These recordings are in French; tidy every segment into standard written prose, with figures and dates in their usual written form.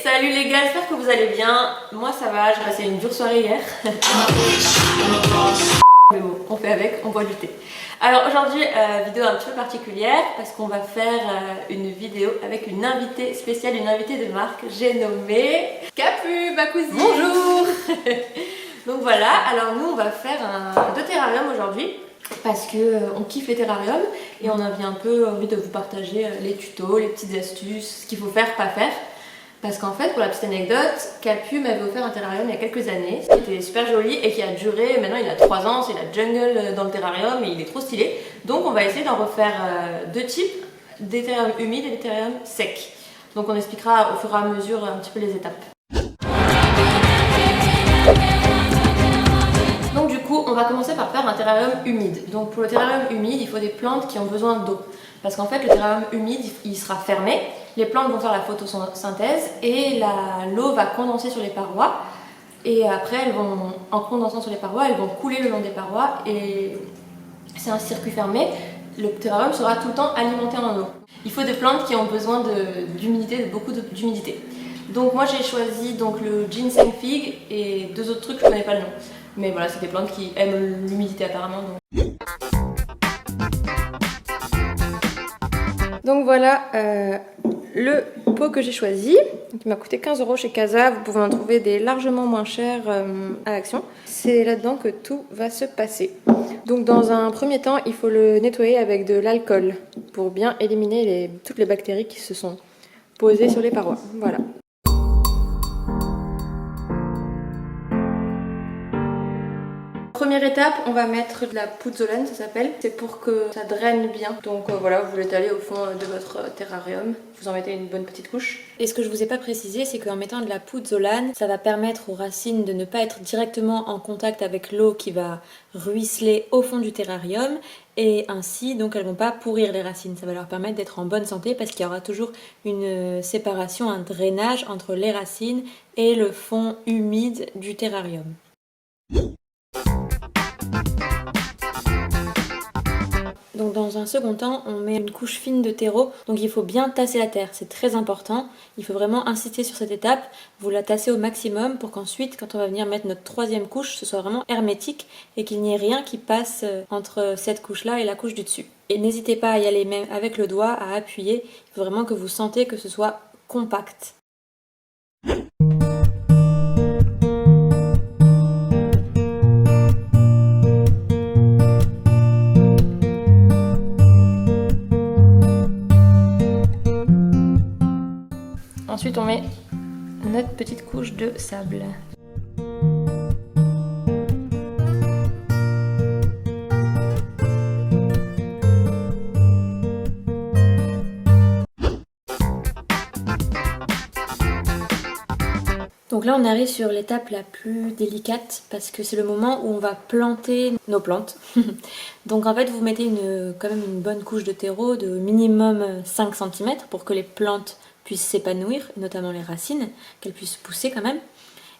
Salut les gars, j'espère que vous allez bien. Moi ça va, j'ai passé une dure soirée hier. Mais bon, on fait avec, on boit du thé. Alors aujourd'hui, vidéo un petit peu particulière parce qu'on va faire une vidéo avec une invitée spéciale, une invitée de marque. J'ai nommé Capu, ma cousine. Bonjour. Donc voilà, alors nous on va faire deux terrariums aujourd'hui parce que on kiffe les terrariums et on avait un peu envie de vous partager les tutos, les petites astuces, ce qu'il faut faire, pas faire. Parce qu'en fait, pour la petite anecdote, Capu m'avait offert un terrarium il y a quelques années, qui était super joli et qui a duré, maintenant il a 3 ans, c'est la jungle dans le terrarium et il est trop stylé. Donc on va essayer d'en refaire deux types, des terrariums humides et des terrariums secs. Donc on expliquera au fur et à mesure un petit peu les étapes. Donc du coup, on va commencer par faire un terrarium humide. Donc pour le terrarium humide, il faut des plantes qui ont besoin d'eau. Parce qu'en fait, le terrarium humide, il sera fermé. Les plantes vont faire la photosynthèse et l'eau va condenser sur les parois. Et après, en condensant sur les parois, elles vont couler le long des parois. Et c'est un circuit fermé. Le terrarium sera tout le temps alimenté en eau. Il faut des plantes qui ont besoin d'humidité, de beaucoup d'humidité. Donc moi, j'ai choisi donc, le ginseng fig et deux autres trucs, je ne connais pas le nom. Mais voilà, c'est des plantes qui aiment l'humidité apparemment. Donc voilà le pot que j'ai choisi, qui m'a coûté 15 € chez Casa. Vous pouvez en trouver des largement moins chers à Action. C'est là-dedans que tout va se passer. Donc dans un premier temps, il faut le nettoyer avec de l'alcool pour bien éliminer toutes les bactéries qui se sont posées sur les parois. Voilà. Première étape, on va mettre de la pouzzolane, ça s'appelle. C'est pour que ça draine bien. Donc voilà, vous l'étalez au fond de votre terrarium. Vous en mettez une bonne petite couche. Et ce que je vous ai pas précisé, c'est qu'en mettant de la pouzzolane, ça va permettre aux racines de ne pas être directement en contact avec l'eau qui va ruisseler au fond du terrarium. Et ainsi, donc elles vont pas pourrir les racines. Ça va leur permettre d'être en bonne santé parce qu'il y aura toujours une séparation, un drainage entre les racines et le fond humide du terrarium. Donc dans un second temps, on met une couche fine de terreau, donc il faut bien tasser la terre, c'est très important. Il faut vraiment insister sur cette étape, vous la tassez au maximum pour qu'ensuite, quand on va venir mettre notre troisième couche, ce soit vraiment hermétique et qu'il n'y ait rien qui passe entre cette couche-là et la couche du dessus. Et n'hésitez pas à y aller même avec le doigt, à appuyer, il faut vraiment que vous sentez que ce soit compact. Ensuite, on met notre petite couche de sable. Donc là, on arrive sur l'étape la plus délicate parce que c'est le moment où on va planter nos plantes. Donc en fait, vous mettez quand même une bonne couche de terreau de minimum 5 cm pour que les plantes puissent s'épanouir, notamment les racines, qu'elles puissent pousser quand même.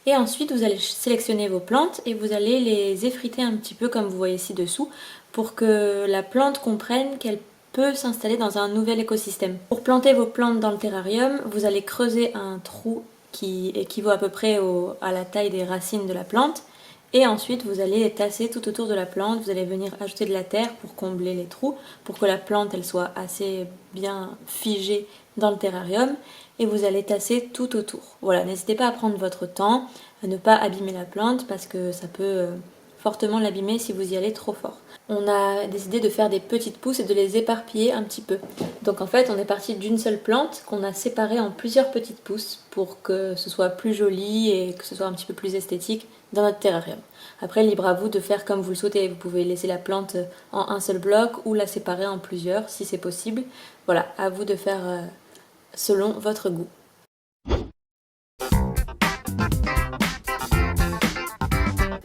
Et ensuite, vous allez sélectionner vos plantes et vous allez les effriter un petit peu comme vous voyez ci-dessous pour que la plante comprenne qu'elle peut s'installer dans un nouvel écosystème. Pour planter vos plantes dans le terrarium, vous allez creuser un trou qui équivaut à peu près à la taille des racines de la plante. Et ensuite, vous allez les tasser tout autour de la plante. Vous allez venir ajouter de la terre pour combler les trous, pour que la plante elle soit assez bien figée dans le terrarium. Et vous allez tasser tout autour. Voilà, n'hésitez pas à prendre votre temps, à ne pas abîmer la plante parce que ça peut fortement l'abîmer si vous y allez trop fort. On a décidé de faire des petites pousses et de les éparpiller un petit peu. Donc en fait, on est parti d'une seule plante qu'on a séparée en plusieurs petites pousses pour que ce soit plus joli et que ce soit un petit peu plus esthétique dans notre terrarium. Après, libre à vous de faire comme vous le souhaitez. Vous pouvez laisser la plante en un seul bloc ou la séparer en plusieurs si c'est possible. Voilà, à vous de faire selon votre goût.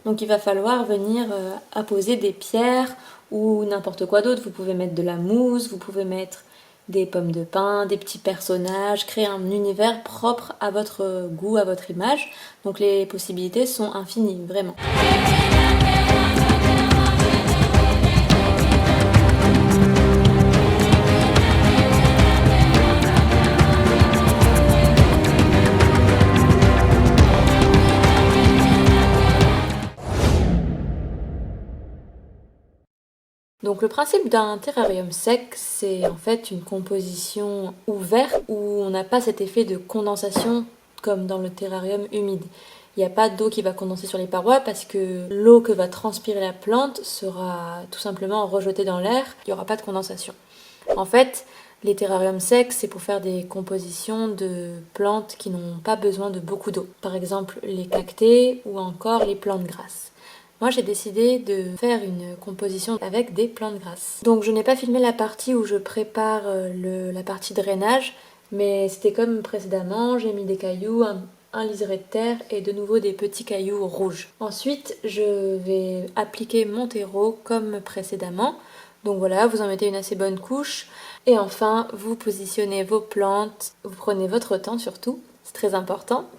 Donc il va falloir venir apposer des pierres ou n'importe quoi d'autre. Vous pouvez mettre de la mousse, vous pouvez mettre des pommes de pin, des petits personnages, créer un univers propre à votre goût, à votre image. Donc les possibilités sont infinies, vraiment. Donc le principe d'un terrarium sec, c'est en fait une composition ouverte où on n'a pas cet effet de condensation comme dans le terrarium humide. Il n'y a pas d'eau qui va condenser sur les parois parce que l'eau que va transpirer la plante sera tout simplement rejetée dans l'air, il n'y aura pas de condensation. En fait, les terrariums secs, c'est pour faire des compositions de plantes qui n'ont pas besoin de beaucoup d'eau. Par exemple, les cactés ou encore les plantes grasses. Moi, j'ai décidé de faire une composition avec des plantes grasses. Donc, je n'ai pas filmé la partie où je prépare la partie drainage, mais c'était comme précédemment, j'ai mis des cailloux, un liseré de terre et de nouveau des petits cailloux rouges. Ensuite, je vais appliquer mon terreau comme précédemment. Donc voilà, vous en mettez une assez bonne couche. Et enfin, vous positionnez vos plantes, vous prenez votre temps surtout, c'est très important.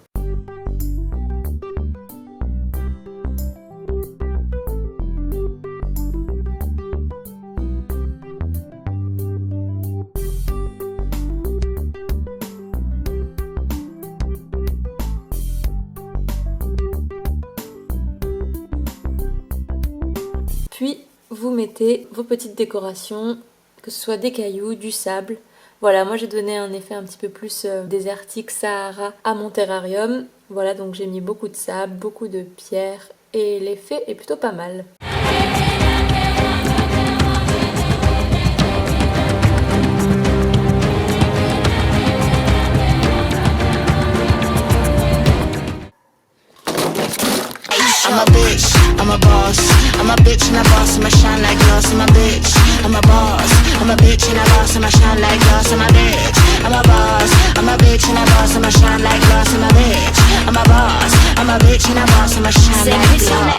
Puis, vous mettez vos petites décorations, que ce soit des cailloux, du sable. Voilà, moi j'ai donné un effet un petit peu plus désertique, Sahara à mon terrarium. Voilà, donc j'ai mis beaucoup de sable, beaucoup de pierres et l'effet est plutôt pas mal. I'm a bitch, I'm a boss. I'm a bitch and a boss, I'ma shine like glass. I'm a bitch, I'm a boss. I'm a bitch and a boss, I'ma shine like glass. I'm a bitch, I'm a boss. I'm a bitch and a boss, I'ma shine like glass. I'm a bitch, I'm a boss. I'm a bitch and a boss, I'ma shine like glass.